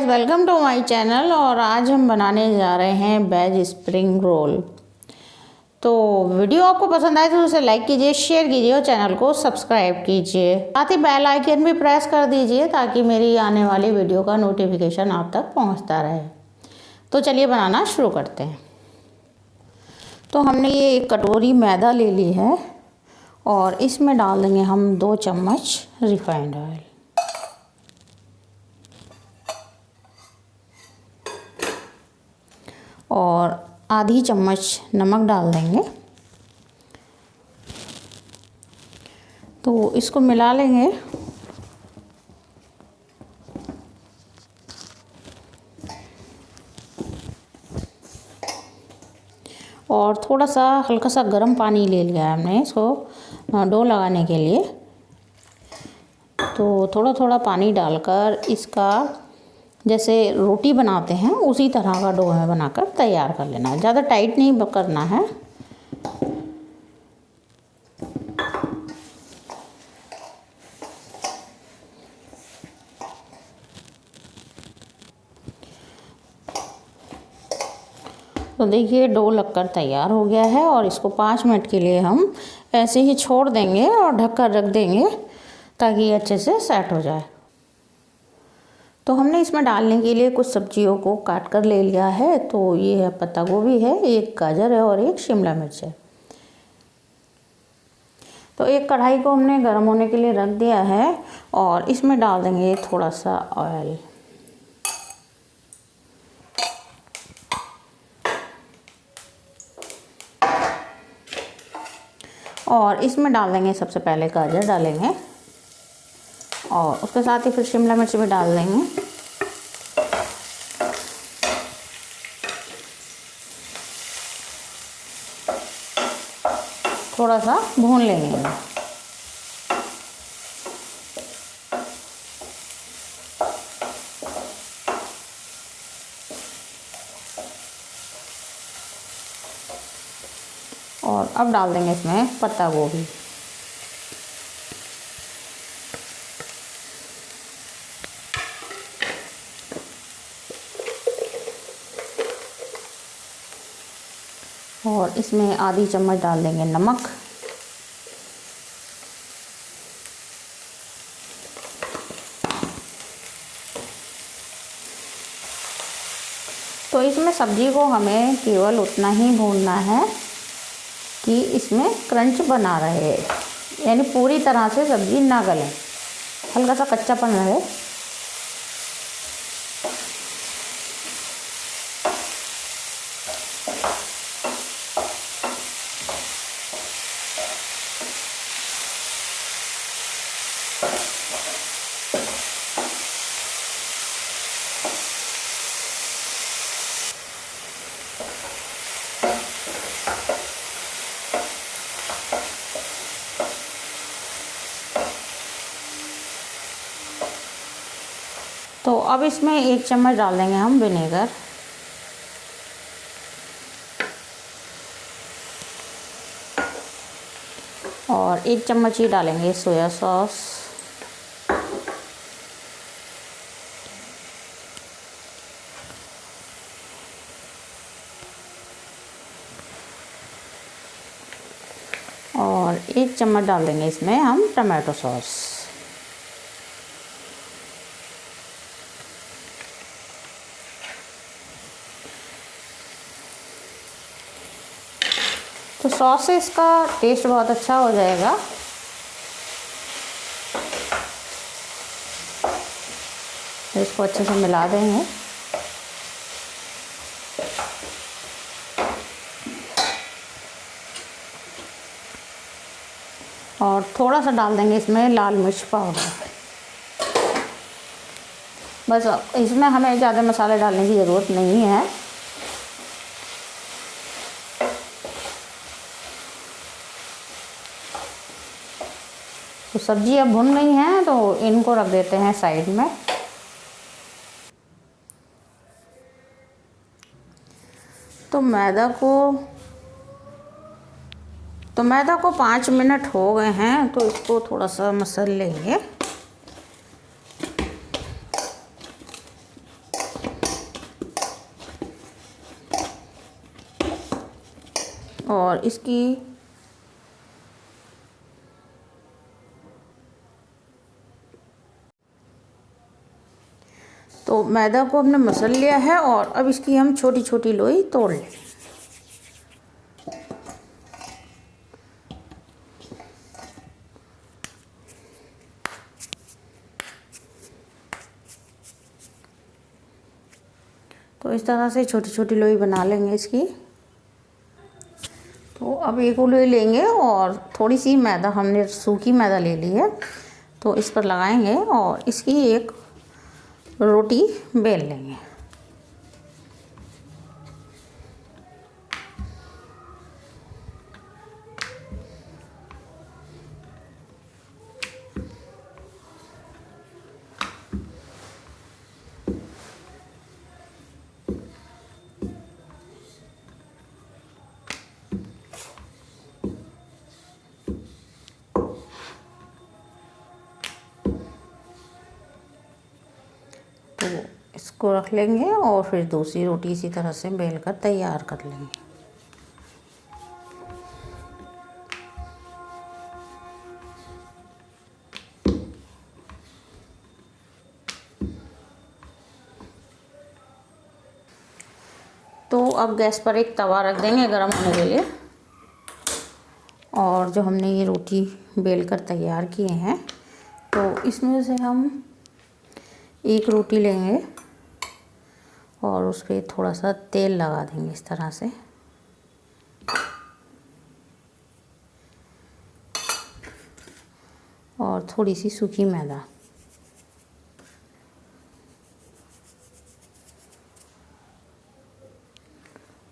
Welcome to my channel. और आज हम बनाने जा रहे हैं वेज स्प्रिंग रोल। तो वीडियो आपको पसंद आए तो उसे लाइक कीजिए, शेयर कीजिए और चैनल को सब्सक्राइब कीजिए। साथ ही बेल आइकन भी प्रेस कर दीजिए ताकि मेरी आने वाली वीडियो का नोटिफिकेशन आप तक पहुंचता रहे। तो चलिए बनाना शुरू करते हैं। तो हमने ये एक कटोरी मैदा ले ली है और इसमें डाल देंगे हम 2 चम्मच रिफाइंड ऑयल। और आधी चम्मच नमक डाल देंगे। तो इसको मिला लेंगे। और थोड़ा सा हल्का सा गर्म पानी ले लिया है हमने इसको डो लगाने के लिए। तो थोड़ा थोड़ा पानी डालकर इसका जैसे रोटी बनाते हैं उसी तरह का डो हमें बनाकर तैयार कर लेना है। ज़्यादा टाइट नहीं करना है। तो देखिए डो लगकर तैयार हो गया है और इसको 5 मिनट के लिए हम ऐसे ही छोड़ देंगे और ढक कर रख देंगे ताकि ये अच्छे से सेट हो जाए। तो हमने इसमें डालने के लिए कुछ सब्जियों को काट कर ले लिया है। तो ये है पत्ता गोभी है, एक गाजर है और एक शिमला मिर्च है। तो एक कढ़ाई को हमने गर्म होने के लिए रख दिया है और इसमें डाल देंगे थोड़ा सा ऑयल। और इसमें डाल देंगे सबसे पहले गाजर डालेंगे और उसके साथ ही फिर शिमला मिर्च भी डाल देंगे। थोड़ा सा भून लेंगे। और अब डाल देंगे इसमें पत्ता गोभी। और इसमें आधी चम्मच डाल देंगे नमक। तो इसमें सब्जी को हमें केवल उतना ही भूनना है कि इसमें क्रंच बना रहे, यानी पूरी तरह से सब्जी ना गले, हल्का सा कच्चापन रहे। तो अब इसमें 1 चम्मच डाल देंगे हम विनेगर। और 1 चम्मच ही डालेंगे सोया सॉस। और 1 चम्मच डाल देंगे इसमें हम टमाटो सॉस। तो सॉस से इसका टेस्ट बहुत अच्छा हो जाएगा। तो इसको अच्छे से मिला देंगे। और थोड़ा सा डाल देंगे इसमें लाल मिर्च पाउडर। बस इसमें हमें ज़्यादा मसाले डालने की ज़रूरत नहीं है। तो सब्ज़ी अब भुन गई हैं तो इनको रख देते हैं साइड में। तो मैदा को 5 मिनट हो गए हैं, तो इसको थोड़ा सा मसल लेंगे। और इसकी तो मैदा को हमने मसल लिया है और अब इसकी हम छोटी छोटी लोई तोड़ लेंगे। तो इस तरह से छोटी छोटी लोई बना लेंगे इसकी। तो अब एक लोई लेंगे और थोड़ी सी मैदा, हमने सूखी मैदा ले ली है, तो इस पर लगाएंगे और इसकी एक रोटी बेल लेंगे। तो इसको रख लेंगे और फिर दूसरी रोटी इसी तरह से बेल कर तैयार कर लेंगे। तो अब गैस पर एक तवा रख देंगे गरम होने के लिए, और जो हमने ये रोटी बेल कर तैयार किए हैं तो इसमें से हम एक रोटी लेंगे और उस पर थोड़ा सा तेल लगा देंगे इस तरह से। और थोड़ी सी सूखी मैदा।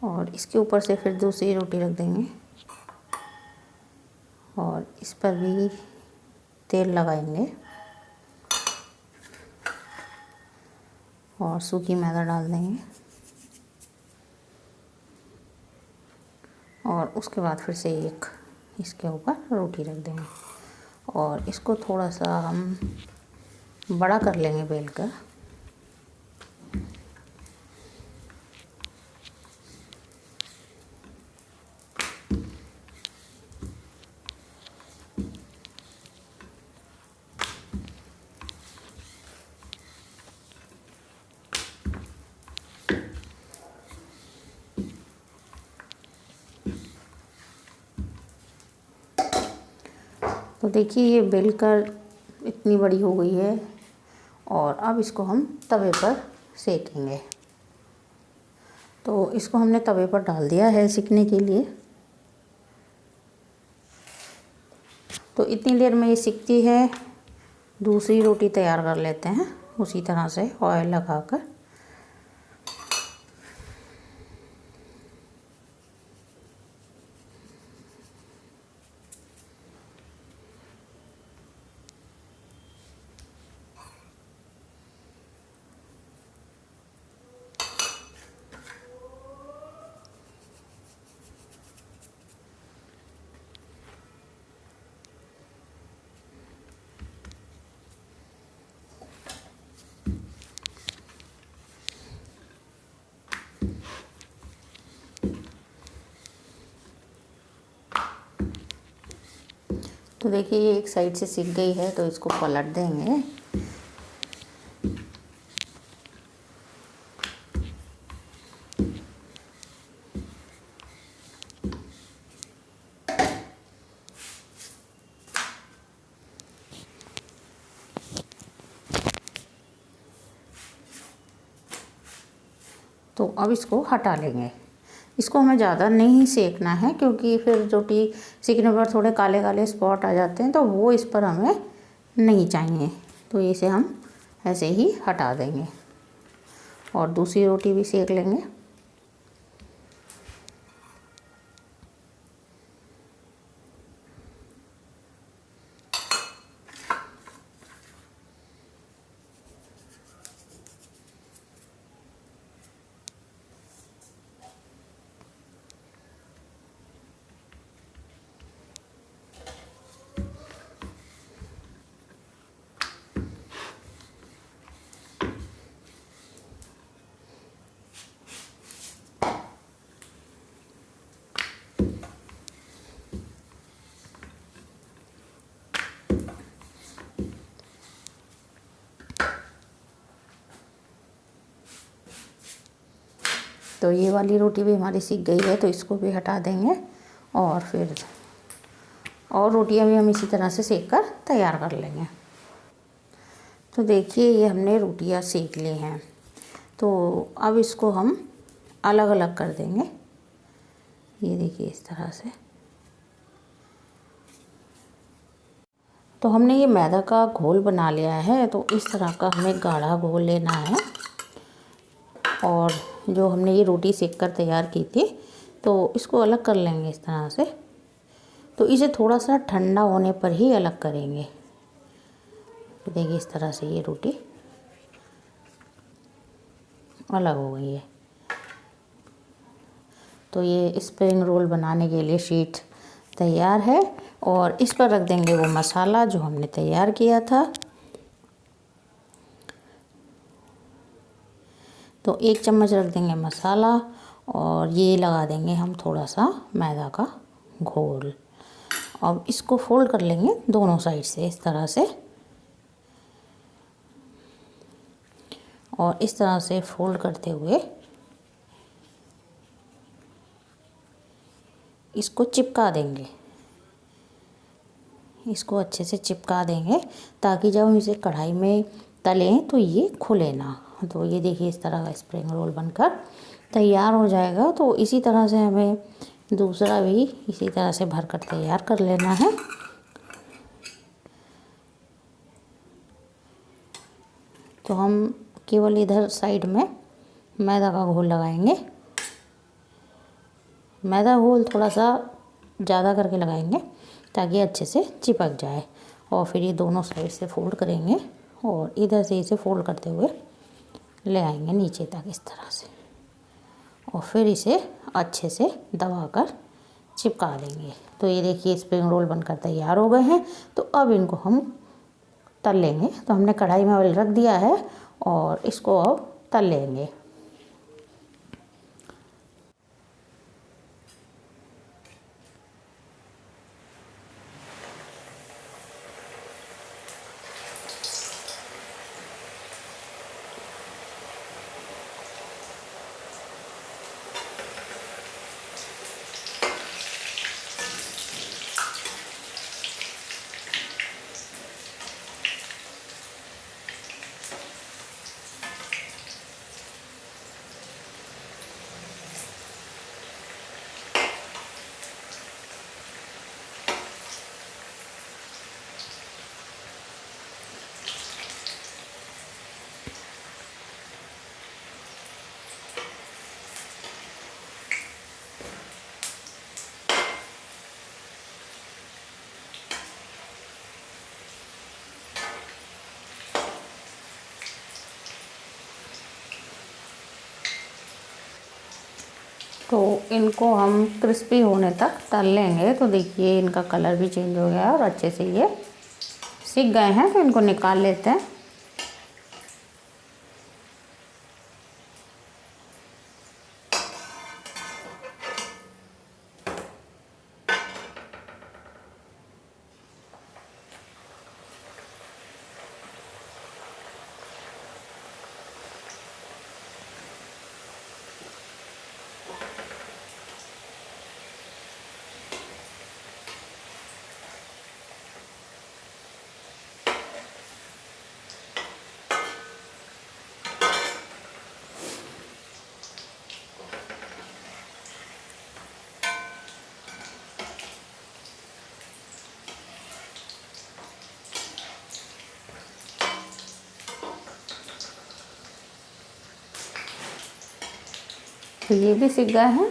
और इसके ऊपर से फिर दूसरी रोटी रख देंगे और इस पर भी तेल लगाएंगे और सूखी मैदा डाल देंगे। और उसके बाद फिर से एक इसके ऊपर रोटी रख देंगे और इसको थोड़ा सा हम बड़ा कर लेंगे बेल कर। तो देखिए ये बेलकर इतनी बड़ी हो गई है और अब इसको हम तवे पर सेकेंगे। तो इसको हमने तवे पर डाल दिया है सिकने के लिए। तो इतनी देर में ये सिकती है, दूसरी रोटी तैयार कर लेते हैं उसी तरह से ऑयल लगाकर। तो देखिए ये एक साइड से सिक गई है, तो इसको पलट देंगे। तो अब इसको हटा लेंगे। इसको हमें ज़्यादा नहीं सेकना है, क्योंकि फिर रोटी सेकने पर थोड़े काले काले स्पॉट आ जाते हैं, तो वो इस पर हमें नहीं चाहिए। तो इसे हम ऐसे ही हटा देंगे और दूसरी रोटी भी सेक लेंगे। तो ये वाली रोटी भी हमारी सीख गई है, तो इसको भी हटा देंगे और फिर और रोटियां भी हम इसी तरह से सेक कर तैयार कर लेंगे। तो देखिए ये हमने रोटियां सेक ली हैं, तो अब इसको हम अलग अलग कर देंगे। ये देखिए इस तरह से। तो हमने ये मैदा का घोल बना लिया है, तो इस तरह का हमें गाढ़ा घोल लेना है। और जो हमने ये रोटी सेक कर तैयार की थी, तो इसको अलग कर लेंगे इस तरह से। तो इसे थोड़ा सा ठंडा होने पर ही अलग करेंगे। तो देखिए इस तरह से ये रोटी अलग हो गई है। तो ये स्प्रिंग रोल बनाने के लिए शीट तैयार है, और इस पर रख देंगे वो मसाला जो हमने तैयार किया था। तो 1 चम्मच रख देंगे मसाला, और ये लगा देंगे हम थोड़ा सा मैदा का घोल। अब इसको फोल्ड कर लेंगे दोनों साइड से इस तरह से, और इस तरह से फोल्ड करते हुए इसको चिपका देंगे। इसको अच्छे से चिपका देंगे, ताकि जब हम इसे कढ़ाई में तलें तो ये खुले ना। तो ये देखिए इस तरह का स्प्रिंग रोल बनकर तैयार हो जाएगा। तो इसी तरह से हमें दूसरा भी इसी तरह से भरकर तैयार कर लेना है। तो हम केवल इधर साइड में मैदा का घोल लगाएंगे। मैदा घोल थोड़ा सा ज़्यादा करके लगाएंगे, ताकि अच्छे से चिपक जाए। और फिर ये दोनों साइड से फोल्ड करेंगे, और इधर से इसे फोल्ड करते हुए ले आएंगे नीचे तक इस तरह से, और फिर इसे अच्छे से दबाकर चिपका देंगे। तो ये देखिए स्प्रिंग रोल बनकर तैयार हो गए हैं। तो अब इनको हम तल लेंगे। तो हमने कढ़ाई में ऑयल रख दिया है, और इसको अब तल लेंगे। तो इनको हम क्रिस्पी होने तक तल लेंगे। तो देखिए इनका कलर भी चेंज हो गया है, और अच्छे से ये सिक गए हैं। तो इनको निकाल लेते हैं। तो ये भी सीख गए हैं।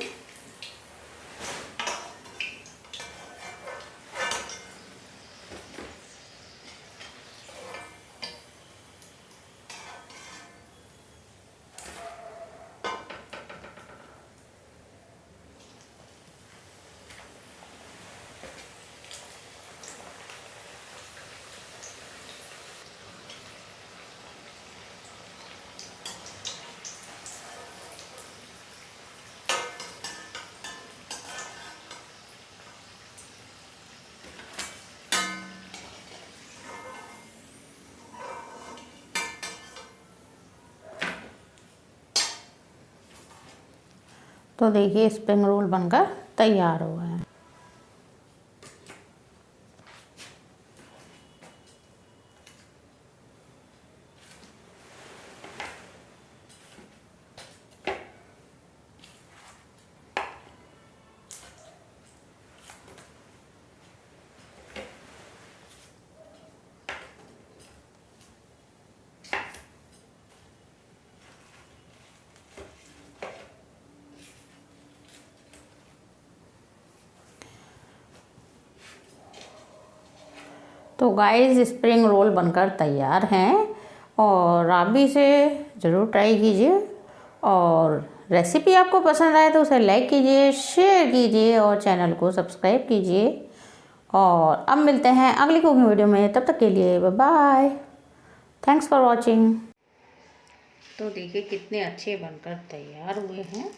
तो देखिए स्प्रिंग रोल बनकर तैयार हो गए हैं। तो गाइस स्प्रिंग रोल बनकर तैयार हैं और आप भी इसे ज़रूर ट्राई कीजिए। और रेसिपी आपको पसंद आए तो उसे लाइक कीजिए, शेयर कीजिए और चैनल को सब्सक्राइब कीजिए। और अब मिलते हैं अगली कुकिंग वीडियो में, तब तक के लिए bye bye. Thanks for watching. तो देखिए कितने अच्छे बनकर तैयार हुए हैं।